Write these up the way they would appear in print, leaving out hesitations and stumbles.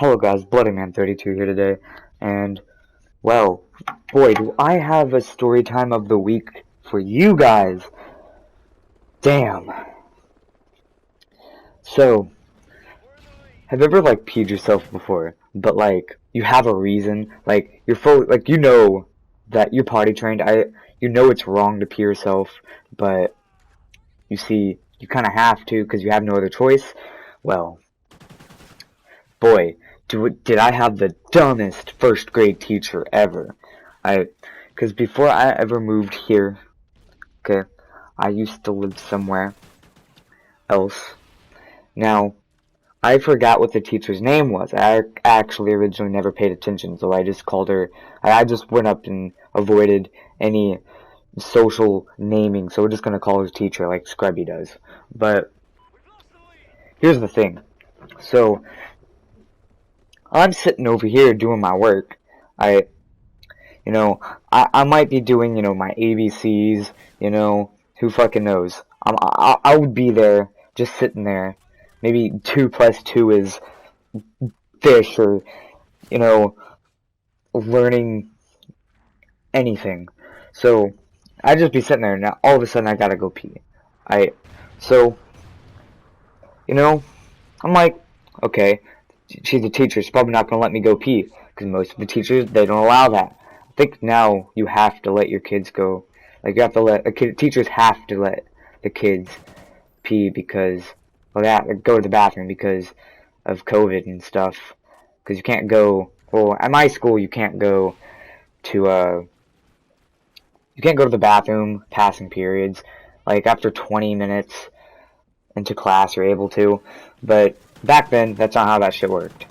Hello guys, BloodyMan32 here today, and, well, boy, do I have a story time of the week for you guys. Damn. So, have you ever, peed yourself before, but, you have a reason, you're full, you know that you're potty trained, you know it's wrong to pee yourself, but, you see, you kinda have to, because you have no other choice? Well, boy, did I have the dumbest first grade teacher ever. Because before I ever moved here, okay, I used to live somewhere else. Now, I forgot what the teacher's name was. I actually originally never paid attention, so I just called her, I just went up and avoided any social naming, so we're just gonna call her teacher like Scrubby does. But, here's the thing. So, I'm sitting over here doing my work. I might be doing, my ABCs, who fucking knows. I would be there, just sitting there. Maybe 2 plus 2 is fish, or, learning anything. So, I'd just be sitting there, now all of a sudden I gotta go pee. So, I'm like, okay, she's a teacher, she's probably not gonna let me go pee, because most of the teachers, they don't allow that. I think now you have to let your kids go, you have to let, teachers have to let the kids pee because, go to the bathroom because of COVID and stuff, because you can't go, well, at my school you can't go to, the bathroom passing periods, after 20 minutes into class you're able to, but back then that's not how that shit worked.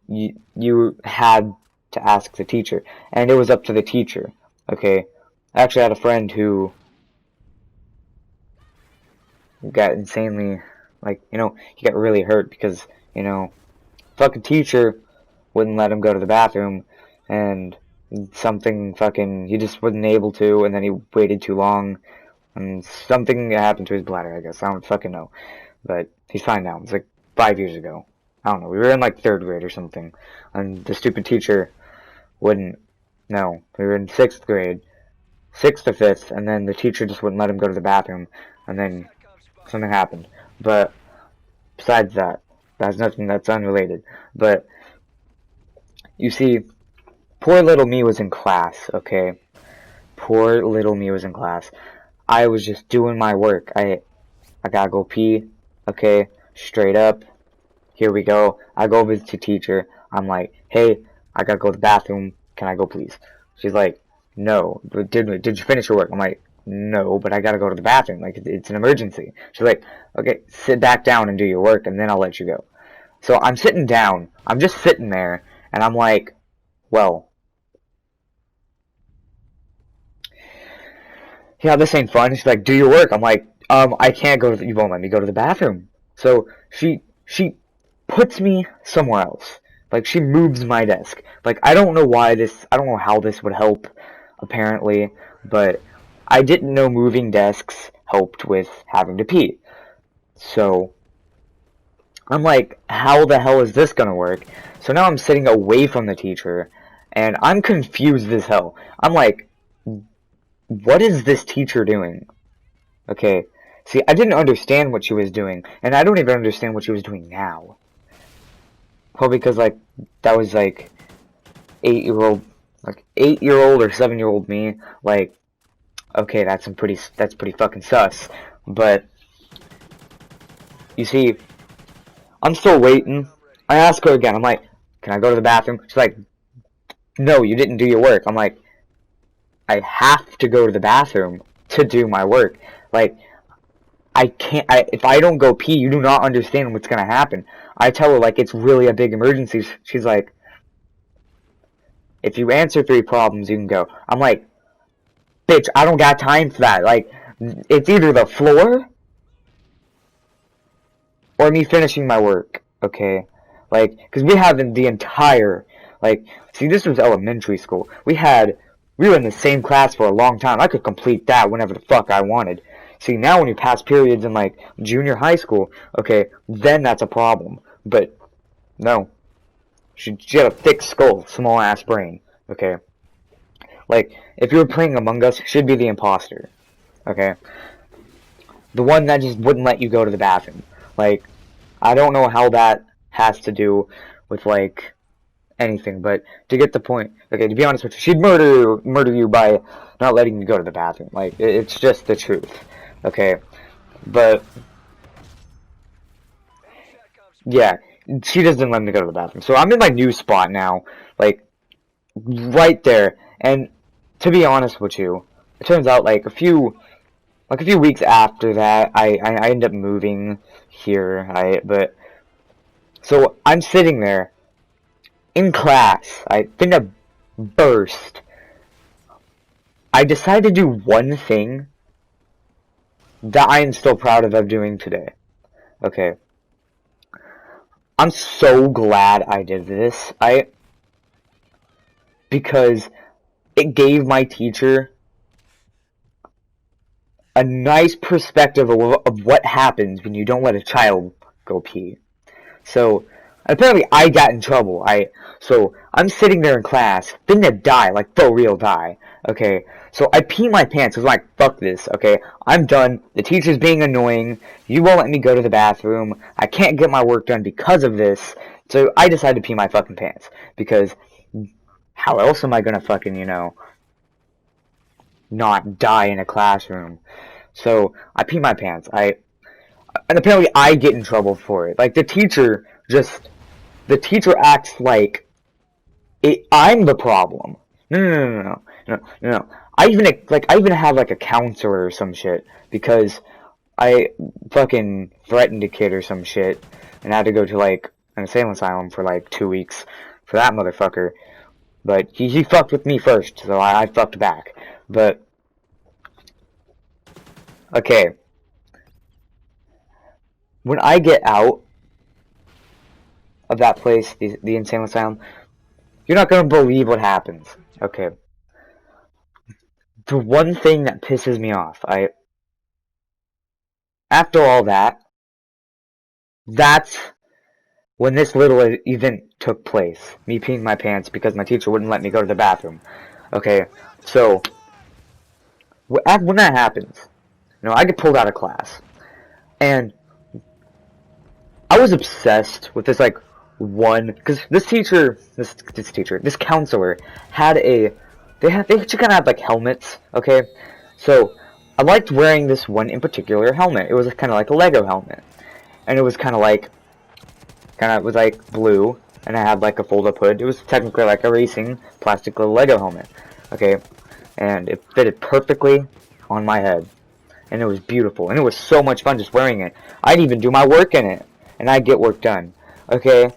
You had to ask the teacher, and it was up to the teacher. Okay, I actually had a friend who got insanely, he got really hurt because, fucking teacher wouldn't let him go to the bathroom, and something fucking, he just wasn't able to, and then he waited too long, and something happened to his bladder, I guess. I don't fucking know. But he's fine now. It's 5 years ago. I don't know. We were in 3rd grade or something. And the stupid teacher wouldn't. No. We were in 6th grade. 6th to 5th. And then the teacher just wouldn't let him go to the bathroom. And then something happened. But besides that, that's nothing, that's unrelated. But you see, poor little me was in class, okay? Poor little me was in class. I was just doing my work. I gotta go pee, okay, straight up, here we go. I go over to teacher, I'm like, hey, I gotta go to the bathroom, can I go please? She's like, no, did you finish your work? I'm like, no, but I gotta go to the bathroom, it's an emergency. She's like, okay, sit back down and do your work, and then I'll let you go. So I'm sitting down, I'm just sitting there, and I'm like, well, yeah, this ain't fun. She's like, do your work. I'm like, I can't go to you won't let me go to the bathroom. So she puts me somewhere else. She moves my desk. I don't know why I don't know how this would help, apparently, but I didn't know moving desks helped with having to pee. So I'm like, how the hell is this gonna work? So now I'm sitting away from the teacher, and I'm confused as hell. I'm like, what is this teacher doing? Okay, see, I didn't understand what she was doing, and I don't even understand what she was doing now. Probably because, that was, 8-year-old, 8-year-old or 7-year-old me, okay, that's pretty fucking sus, but, you see, I'm still waiting. I ask her again, I'm like, can I go to the bathroom? She's like, no, you didn't do your work. I'm like, I have to go to the bathroom to do my work. I can't, if I don't go pee, you do not understand what's gonna happen. I tell her, it's really a big emergency. She's like, if you answer 3 problems, you can go. I'm like, bitch, I don't got time for that. It's either the floor or me finishing my work, okay? Because we have the entire, see, this was elementary school. We were in the same class for a long time. I could complete that whenever the fuck I wanted. See, now when you pass periods in, junior high school, okay, then that's a problem. But No. She had a thick skull, small ass brain. Okay. Like, if you were playing Among Us, she'd be the imposter. Okay. The one that just wouldn't let you go to the bathroom. Like, I don't know how that has to do with, like, anything, but to get the point, okay, to be honest with you, she'd murder you by not letting you go to the bathroom. Like, it's just the truth. Okay. But, yeah, she just didn't let me go to the bathroom. So I'm in my new spot now, like, right there. And to be honest with you, it turns out like a few weeks after that, I ended up moving here. But so I'm sitting there in class. I think I burst. I decided to do one thing that I am still proud of doing today. Okay. I'm so glad I did this. Because it gave my teacher a nice perspective of what happens when you don't let a child go pee. So, apparently I got in trouble. So, I'm sitting there in class, finna die, like, for real die. Okay, so I pee my pants, I was like, fuck this, okay, I'm done, the teacher's being annoying, you won't let me go to the bathroom, I can't get my work done because of this, so I decided to pee my fucking pants, because how else am I gonna fucking, not die in a classroom? So, I pee my pants, and apparently I get in trouble for it, like, the teacher acts like I'm the problem. No. I even have like a counselor or some shit because I fucking threatened a kid or some shit and had to go to like an insane asylum for like 2 weeks for that motherfucker. But he fucked with me first, so I fucked back. But okay, when I get out of that place, the insane asylum, you're not gonna believe what happens. Okay. The one thing that pisses me off, after all that, that's when this little event took place. Me peeing my pants because my teacher wouldn't let me go to the bathroom. Okay, so, when that happens, I get pulled out of class. And I was obsessed with this, like, because this counselor had they kind of had like helmets, okay? So I liked wearing this one in particular helmet. It was kind of like a Lego helmet, and it was kind of was like blue, and it had like a fold-up hood. It was technically like a racing plastic little Lego helmet, okay? And it fitted perfectly on my head, and it was beautiful, and it was so much fun just wearing it. I'd even do my work in it, and I'd get work done, okay?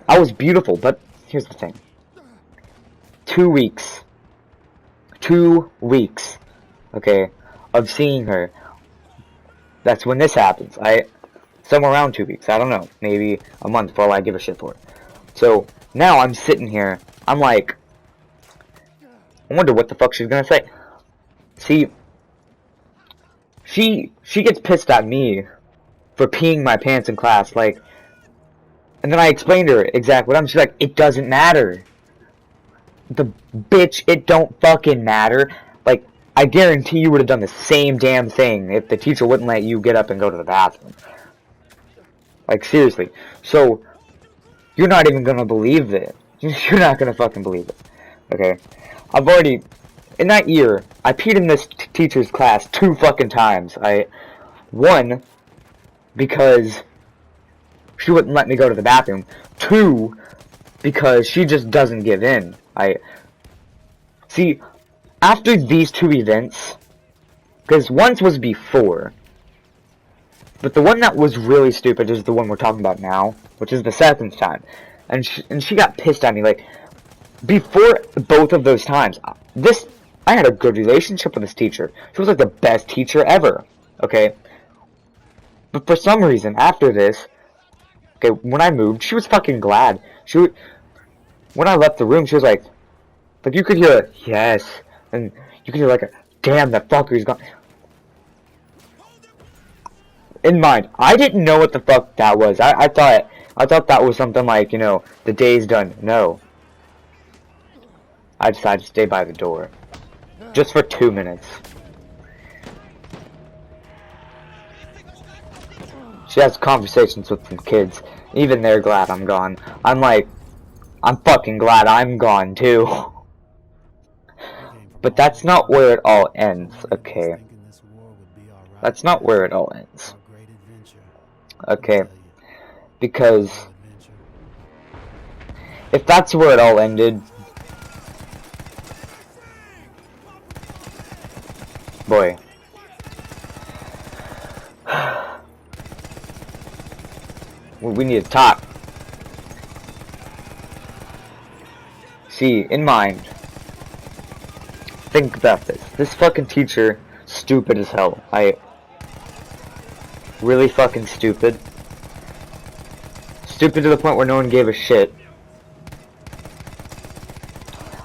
I was beautiful, but here's the thing. 2 weeks, okay, of seeing her. That's when this happens. Somewhere around 2 weeks, I don't know, maybe a month for all I give a shit for. So, now I'm sitting here, I'm like, I wonder what the fuck she's gonna say. See, she gets pissed at me for peeing my pants in class, like, and then I explained to her exactly what I'm. She's like, it doesn't matter. The bitch, it don't fucking matter. Like, I guarantee you would have done the same damn thing if the teacher wouldn't let you get up and go to the bathroom. Like, seriously. So, you're not even gonna believe it. You're not gonna fucking believe it. Okay? I've already, in that year, I peed in this teacher's class 2 fucking times. One, because she wouldn't let me go to the bathroom. 2, because she just doesn't give in. See, after these 2 events, because once was before, but the one that was really stupid is the one we're talking about now, which is the 2nd time, and she got pissed at me, like, before both of those times, I had a good relationship with this teacher. She was like the best teacher ever, okay? But for some reason, after this, okay, when I moved, she was fucking glad. When I left the room, she was like, you could hear a, yes, and you could hear like a, damn, that fucker's gone. In mind, I didn't know what the fuck that was. I thought I thought that was something like, you know, the day's done. No. I decided to stay by the door. Just for 2 minutes. She has conversations with some kids. Even they're glad I'm gone. I'm like, I'm fucking glad I'm gone too. But that's not where it all ends, okay? That's not where it all ends. Okay? Because if that's where it all ended, boy. We need to talk. See, in mind, think about this. This fucking teacher, stupid as hell. Really fucking stupid. Stupid to the point where no one gave a shit.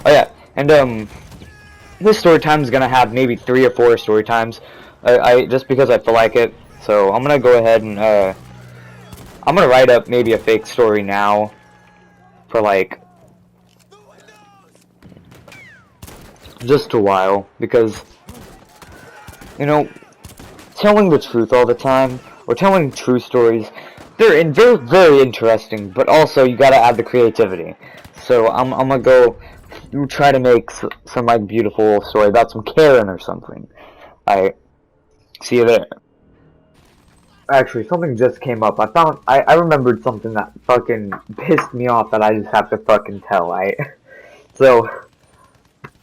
Oh yeah, and this story time is gonna have maybe 3 or 4 story times. I just because I feel like it. So I'm gonna go ahead and I'm gonna write up maybe a fake story now for like just a while, because you know, telling the truth all the time or telling true stories, they're very interesting, but also you gotta add the creativity. So I'm gonna go try to make some like beautiful story about some Karen or something. I see you there. Actually, something just came up. I remembered something that fucking pissed me off that I just have to fucking tell. So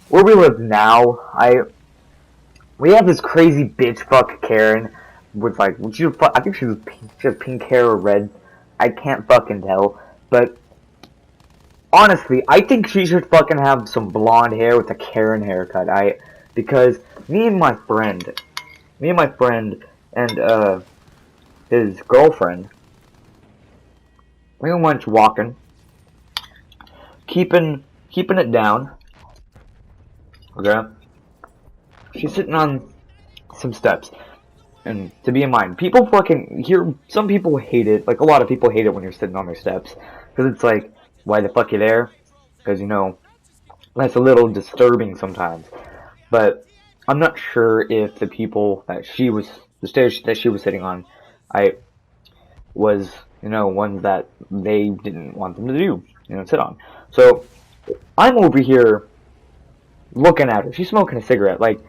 where we live now, we have this crazy bitch fuck Karen with like, I think she has pink hair or red. I can't fucking tell, but honestly, I think she should fucking have some blonde hair with a Karen haircut. Because me and my friend and his girlfriend, we went walking, keeping it down. Okay, she's sitting on some steps, and to be in mind, people fucking here. Some people hate it. Like a lot of people hate it when you're sitting on their steps, because it's like, why the fuck you there? Because you know, that's a little disturbing sometimes. But I'm not sure if the people that the stairs that she was sitting on, was, you know, ones that they didn't want them to do, you know, sit on. So I'm over here looking at her. She's smoking a cigarette. Like,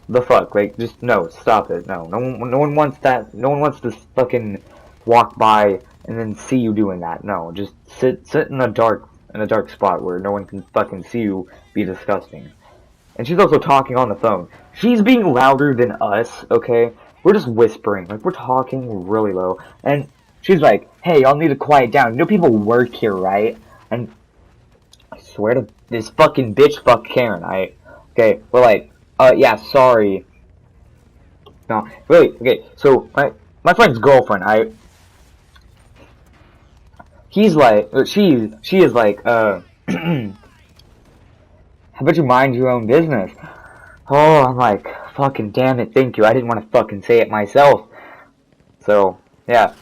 the fuck? Like, just no, stop it. No one wants that. No one wants to fucking walk by and then see you doing that. No, just sit in a dark spot where no one can fucking see you be disgusting. And she's also talking on the phone. She's being louder than us, okay? We're just whispering. Like, we're talking really low. And she's like, hey, y'all need to quiet down. You know people work here, right? And I swear to this fucking bitch fuck Karen, okay, we're like, yeah, sorry. No, really, okay, so, my friend's girlfriend, he's like, she is like, how about you mind your own business? Oh, I'm like, fucking damn it, thank you. I didn't want to fucking say it myself. So, yeah.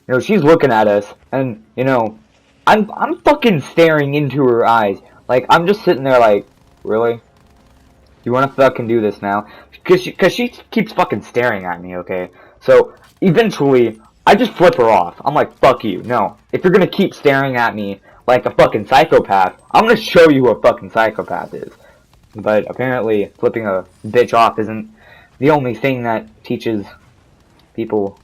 You know, she's looking at us, and, you know, I'm fucking staring into her eyes. Like, I'm just sitting there like, really? You wanna fucking do this now? Cause she keeps fucking staring at me, okay? So, eventually, I just flip her off. I'm like, fuck you. No. If you're gonna keep staring at me like a fucking psychopath, I'm gonna show you who a fucking psychopath is. But apparently, flipping a bitch off isn't the only thing that teaches people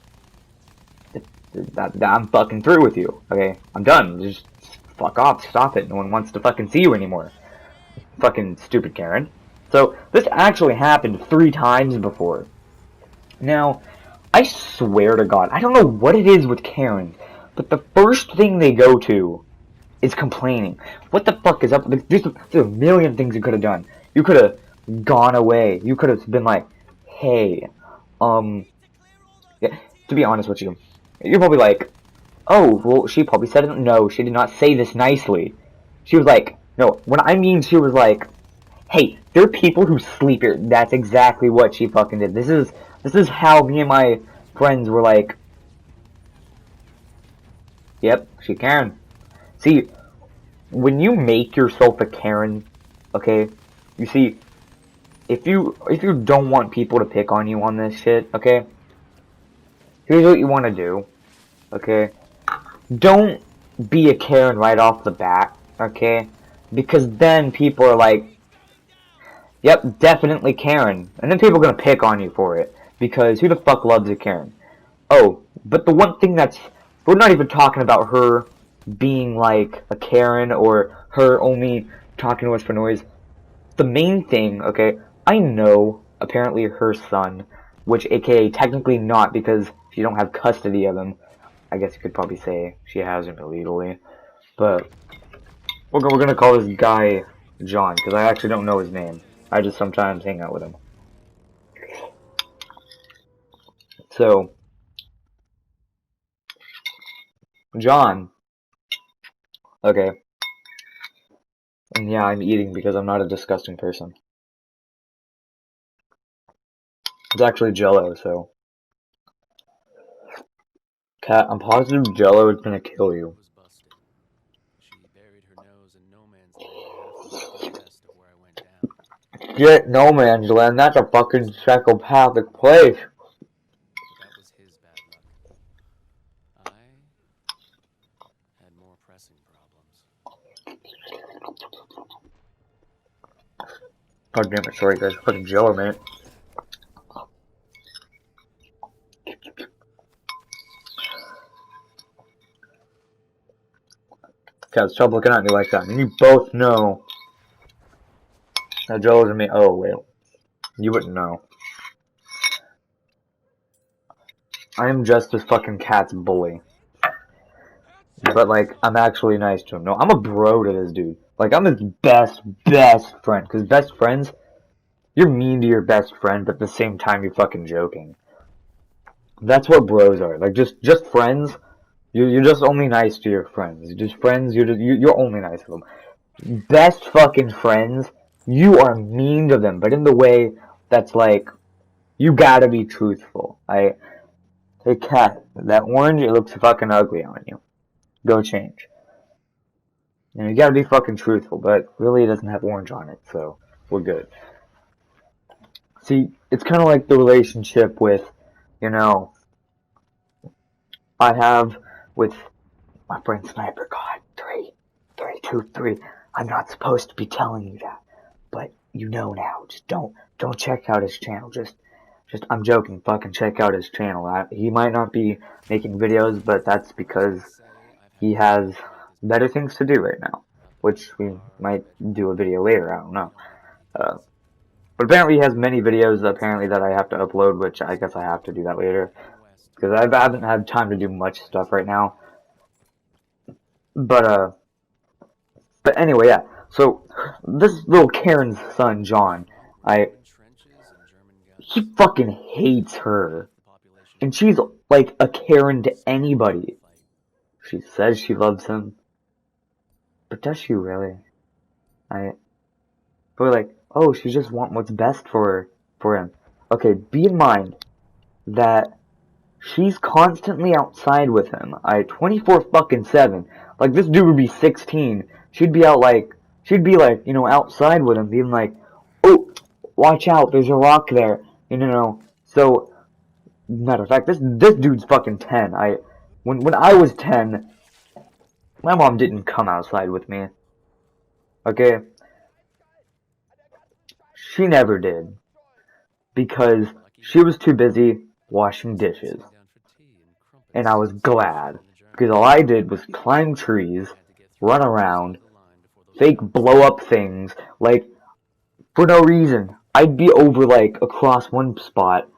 that I'm fucking through with you. Okay? I'm done. Just fuck off. Stop it. No one wants to fucking see you anymore. Fucking stupid Karen. So, this actually happened 3 times before. Now, I swear to God, I don't know what it is with Karen, but the first thing they go to is complaining. What the fuck is up? There's a million things you could have done. You could have gone away. You could have been like, hey, yeah, to be honest with you, you're probably like, oh, well, she probably said it. No, she did not say this nicely. She was like, no, when I mean she was like, hey, there are people who sleep here. That's exactly what she fucking did. This is how me and my friends were like, Yep, she can. See, when you make yourself a Karen, okay, you see, if you don't want people to pick on you on this shit, okay, here's what you want to do, okay, don't be a Karen right off the bat, okay, because then people are like, yep, definitely Karen, and then people are gonna pick on you for it, because who the fuck loves a Karen? Oh, but the one thing that's, we're not even talking about her being like a Karen or her only talking to us for noise. The main thing, okay, I know apparently her son, which aka technically not because she don't have custody of him. I guess you could probably say she has him illegally. But we're gonna call this guy John because I actually don't know his name. I just sometimes hang out with him. So, John. Okay. And yeah, I'm eating because I'm not a disgusting person. It's actually Jello, so. Cat, I'm positive Jello is gonna kill you. Shit, no man's land, that's a fucking psychopathic place. But that was his bad luck. I had more pressing problems. God damn it, sorry guys, fucking Jello, man. Cat, stop looking at me like that. And you both know that Jello's in me. Oh, wait. You wouldn't know. I am just this fucking cat's bully. But, like, I'm actually nice to him. No, I'm a bro to this dude. Like, I'm his best friend. Because best friends, you're mean to your best friend, but at the same time, you're fucking joking. That's what bros are. Like, just friends. You're just only nice to your friends. Just friends, you're only nice to them. Best fucking friends, you are mean to them, but in the way that's like, you gotta be truthful. Hey cat, that orange, it looks fucking ugly on you. Go change. And you gotta be fucking truthful, but really it doesn't have orange on it, so we're good. See, it's kind of like the relationship with, you know, I have with my friend Sniper God. 3. I'm not supposed to be telling you that, but you know now. Just don't check out his channel. Just I'm joking. Fucking check out his channel. He might not be making videos, but that's because he has better things to do right now, which we might do a video later. I don't know. But apparently he has many videos apparently that I have to upload, which I guess I have to do that later because I haven't had time to do much stuff right now. But anyway, yeah. So this little Karen's son, John, he fucking hates her, and she's like a Karen to anybody. She says she loves him, but does she really? But like, oh, she just wants what's best for him. Okay, be in mind that she's constantly outside with him. 24 fucking 7. Like this dude would be 16. She'd be like, you know, outside with him, being like, oh, watch out, there's a rock there. You know. So, matter of fact, this dude's fucking 10. When I was 10, my mom didn't come outside with me. Okay? She never did. Because she was too busy washing dishes. And I was glad. Because all I did was climb trees, run around, fake blow up things, like, for no reason. I'd be over, like, across one spot,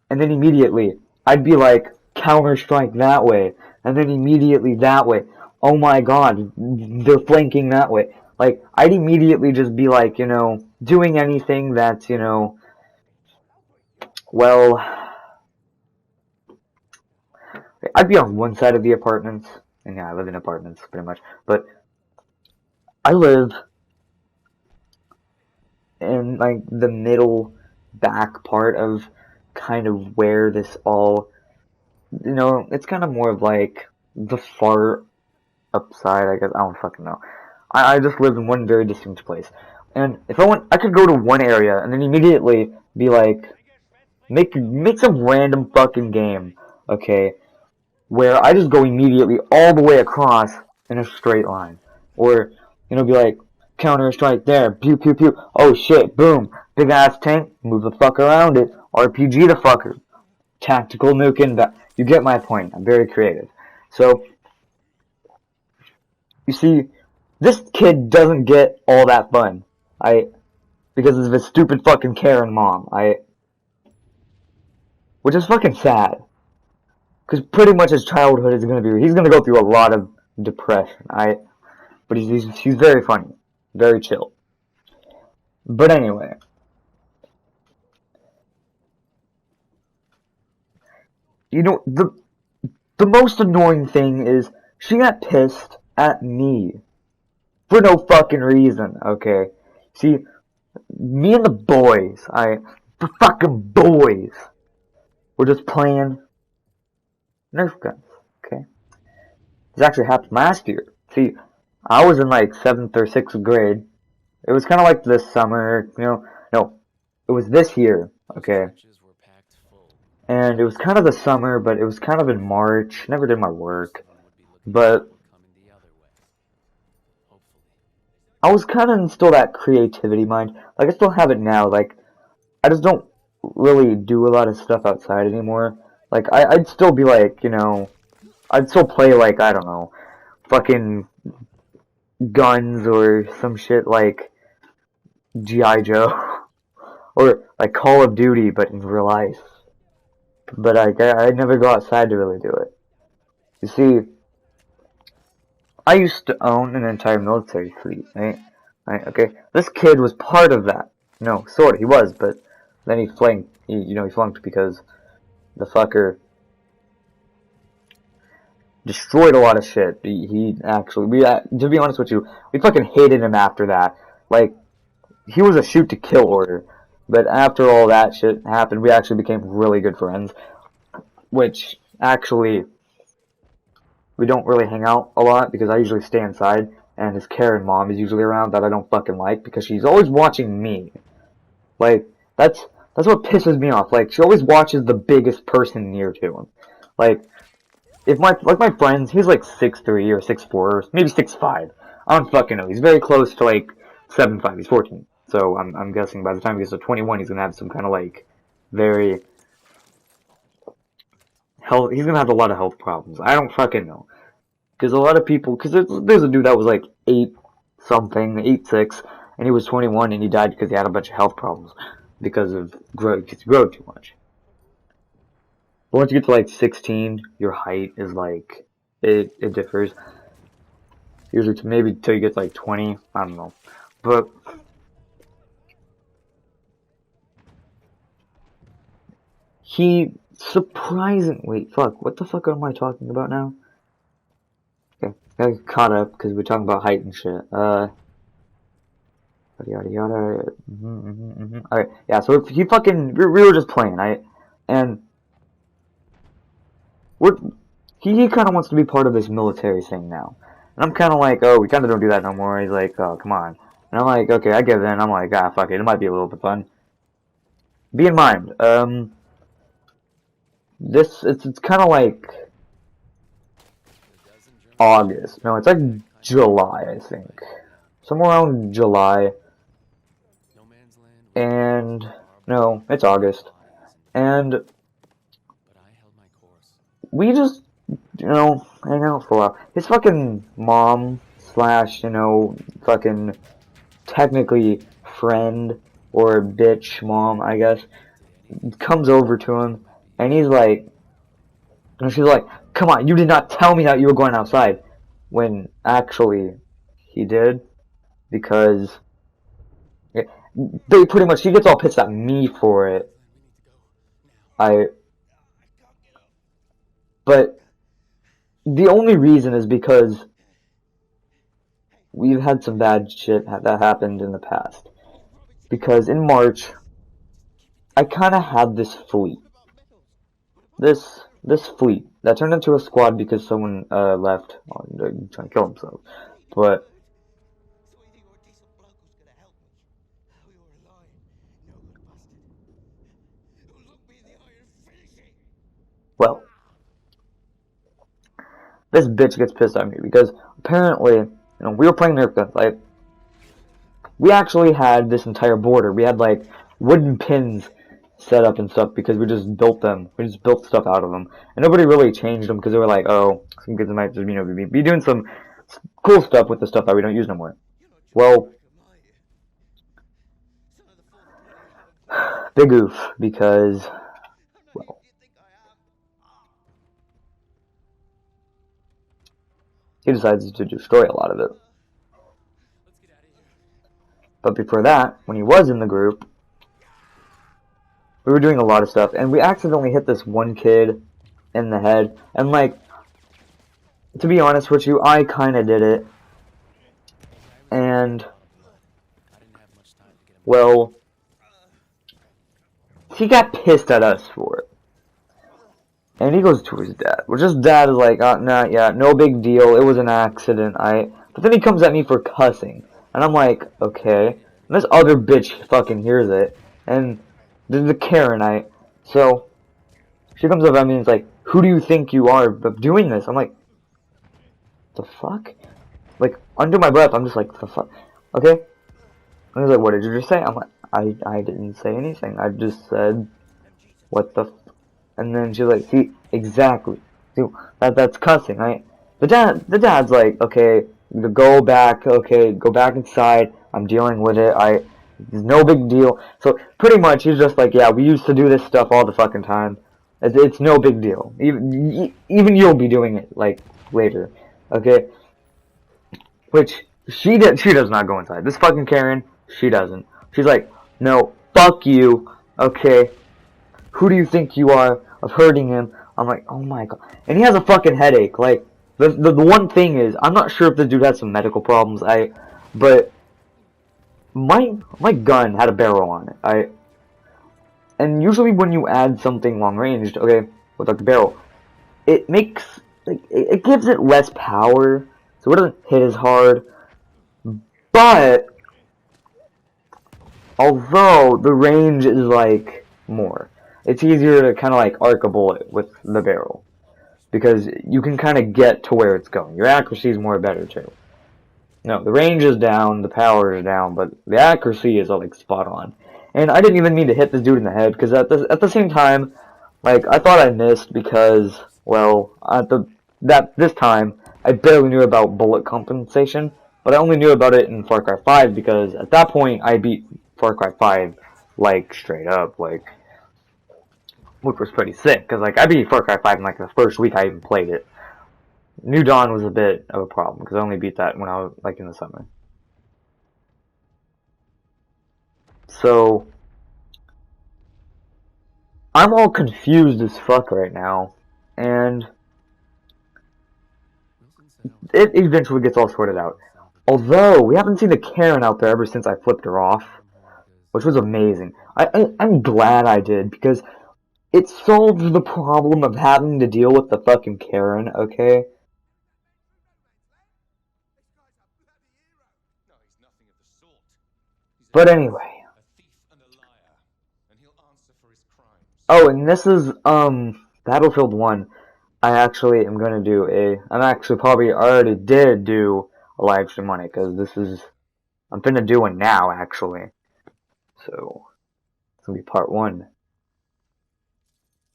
and then immediately, I'd be like, Counter-Strike that way, and then immediately that way. Oh my god, they're flanking that way. Like, I'd immediately just be like, you know, doing anything that's, you know, well, I'd be on one side of the apartments, and yeah, I live in apartments, pretty much, but I live in, like, the middle back part of kind of where this all, you know, it's kind of more of like the far upside, I guess. I don't fucking know. I just live in one very distinct place. And if I could go to one area and then immediately be like, make some random fucking game, okay, where I just go immediately all the way across in a straight line. Or, be like, Counter-Strike there, pew pew pew, oh shit, boom, big ass tank, move the fuck around it, RPG the fucker, tactical nuke in that. You get my point, I'm very creative. So, you see, this kid doesn't get all that fun. Because of his stupid fucking Karen mom. Which is fucking sad. Because pretty much his childhood is he's gonna go through a lot of depression. But he's very funny. Very chill. But anyway. The most annoying thing is, she got pissed at me. For no fucking reason, okay? See, me and the boys, the fucking boys, were just playing Nerf guns, okay? This actually happened last year. See, I was in like 7th or 6th grade. It was kind of like this summer, no, it was this year, okay? And it was kind of the summer, but it was kind of in March. Never did my work, but I was kind of in still that creativity mind. Like, I still have it now. Like, I just don't really do a lot of stuff outside anymore. Like, I'd still be like, I'd still play, like, I don't know, fucking guns or some shit like G.I. Joe. Or, like, Call of Duty, but in real life. But, I'd never go outside to really do it. You see, I used to own an entire military fleet, right? Okay, this kid was part of that. No, sort of, he was, but then he flunked. He flunked because the fucker destroyed a lot of shit. He actually, to be honest with you, we fucking hated him after that. Like, he was a shoot to kill order. But after all that shit happened, we actually became really good friends. Which, actually, we don't really hang out a lot because I usually stay inside, and his Karen mom is usually around that I don't fucking like because she's always watching me. Like, that's what pisses me off. Like, she always watches the biggest person near to him. Like, if my friends, he's like 6'3" or 6'4", or maybe 6'5". I don't fucking know. He's very close to like 7'5". He's 14. So I'm guessing by the time he gets to 21, he's gonna have some kind of like very he's gonna have a lot of health problems. I don't fucking know. Because a lot of people, because there's a dude that was like 8'6", and he was 21 and he died because he had a bunch of health problems because of growth too much. But once you get to like 16, your height is like, it differs. Usually maybe till you get to like 20, I don't know. But he surprisingly, fuck, what the fuck am I talking about now? Okay, I got caught up because we're talking about height and shit. Yada yada yada. Alright, yeah, so if he fucking, we were just playing, and he kind of wants to be part of this military thing now. And I'm kind of like, oh, we kind of don't do that no more. He's like, oh, come on. And I'm like, okay, I give in. I'm like, ah, fuck it. It might be a little bit fun. Be in mind, it's kind of like August. No, it's like July, I think. Somewhere around July. And, no, it's August. And we just, hang out for a while. His fucking mom / fucking technically friend or bitch mom, I guess, comes over to him, and he's like, and she's like, come on, you did not tell me that you were going outside, when actually he did, because they pretty much, he gets all pissed at me for it. But the only reason is because we've had some bad shit that happened in the past. Because in March, I kind of had this fleet. This this fleet that turned into a squad because someone left trying to kill himself. But So you think our decent bloke was gonna help me? We were lying. No good bastard. Look me in the eye and finish it. well, this bitch gets pissed at me because apparently, we were playing Nerf guns. Like, we actually had this entire border. We had like wooden pins set up and stuff because we just built them. We just built stuff out of them, and nobody really changed them because they were like, oh, some kids might just be doing some cool stuff with the stuff that we don't use no more. Well, big oof because, well, he decides to destroy a lot of it. But before that, when he was in the group, we were doing a lot of stuff, and we accidentally hit this one kid in the head, and like, to be honest with you, I kinda did it, and, well, he got pissed at us for it. And he goes to his dad, which his dad is like, nah, yeah, no big deal, it was an accident, but then he comes at me for cussing, and I'm like, okay, and this other bitch fucking hears it, and the Karen, so, she comes up at me and is like, who do you think you are doing this? I'm like, the fuck? Like, under my breath, I'm just like, the fuck? Okay? And he's like, what did you just say? I'm like, I didn't say anything, I just said, what the f. And then she's like, see, exactly. See, that's cussing, right? The dad's like, okay, go back, okay, go back inside. I'm dealing with it. It's no big deal. So pretty much, he's just like, yeah, we used to do this stuff all the fucking time. It's no big deal. Even you'll be doing it like later, okay? Which she does not go inside. This fucking Karen, she doesn't. She's like, no, fuck you, okay? Who do you think you are of hurting him? I'm like, oh my god. And he has a fucking headache. Like, the one thing is, I'm not sure if the dude has some medical problems. But my gun had a barrel on it. And usually when you add something long ranged, okay, with like the barrel, it makes, like, it gives it less power, so it doesn't hit as hard. But although the range is like more. It's easier to kind of like arc a bullet with the barrel, because you can kind of get to where it's going. Your accuracy is more better too. No, the range is down, the power is down, but the accuracy is like spot on. And I didn't even mean to hit this dude in the head, because at the same time, like, I thought I missed because, well, this time I barely knew about bullet compensation, but I only knew about it in Far Cry 5 because at that point I beat Far Cry 5 like straight up, like, which was pretty sick, because, like, I beat Far Cry 5 in, like, the first week I even played it. New Dawn was a bit of a problem, because I only beat that when I was, like, in the summer. So, I'm all confused as fuck right now, and it eventually gets all sorted out. Although, we haven't seen the Karen out there ever since I flipped her off, which was amazing. I'm glad I did, because it solved the problem of having to deal with the fucking Karen, okay? No, he's nothing of the sort. He's But anyway. a thief and a liar, and he'll answer for his crimes. Oh, and this is, Battlefield 1. I actually am gonna do I'm actually probably already did do a live stream on it, because I'm finna do one now, actually. So, it's gonna be part 1.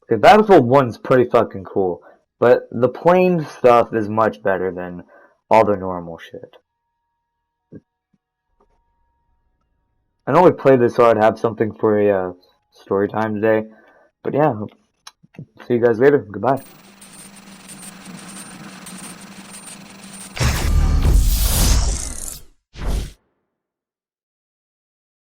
Okay, Battlefield 1's pretty fucking cool, but the plane stuff is much better than all the normal shit. I only played this so I'd have something for a story time today, but yeah, see you guys later. Goodbye.